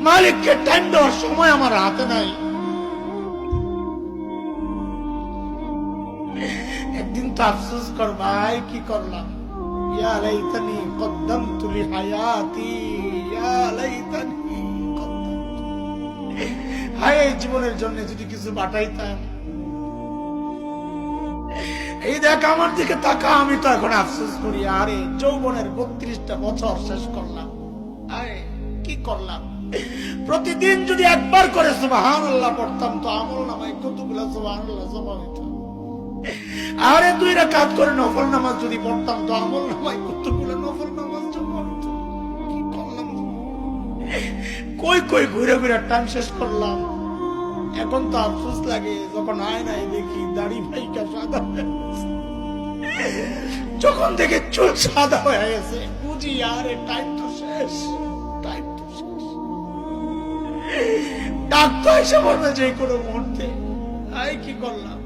মালিককে টাইম দেওয়ার সময় আমার হাতে নাই। একদিন তো আফসোস কর ভাই, কি করলাম, ইয়া লাইতানি কদ্দামতু লিহায়াতি, ইয়া লাইতানি কদ্দামতু, হায় জীবনের জন্য যদি কিছু বাটাইতাম। এই দেখ আমার দিকে তাকা, আমি তো এখন আফসোস করি, আরে যৌবনের 32টা বছর শেষ করলাম, আরে কি করলাম। প্রতিদিন যদি একবার করে সুবহানাল্লাহ পড়তাম তো আমল নামায় কতগুলো সুবহানাল্লাহ জমা হইত। আরে 2 রাকাত করে নফল নামাজ যদি পড়তাম তো আমল নামায় কতগুলো নফল নামাজ জমা হইত। কি করলাম, কই কই ঘুরে ঘুরে টাইম শেষ করলাম। এখন তো আফসোস লাগে যখন আয়নায় দেখি দাড়ি ভাইকা সাদা, যখন দেখে চুল সাদা হয়ে গেছে, বুঝি আরে টাইম তো শেষ, টাইম তো শেষ। ডাক্তার এসে বলবে যে কোনো মুহূর্তে, আই কি করলাম।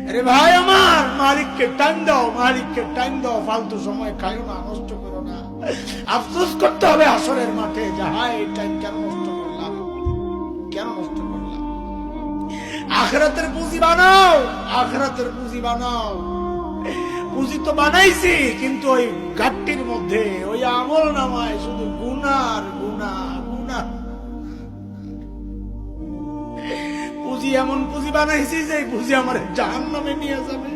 আরে ভাই আমার, মালিককে টাইম দাও, মালিককে টাইম দাও, ফালতু সময় খাইও না, নষ্ট করো না। আফসোস করতে হবে আসরের মাঠে যে হায় এই টাইম কেন নষ্ট করলাম, কেন নষ্ট করলাম। আখিরাতের পুঁজি বানাও, আখিরাতের পুঁজি বানাও। পুঁজি তো বানাইছি, কিন্তু ওই ঘাটতির মধ্যে ওই আমল নামায় শুধু গুনার গুনাহ, গুনাহ। পুঁজি এমন পুঁজি বানাইছি যে পুঁজি আমার জাহান্নামে নিয়ে যাবে।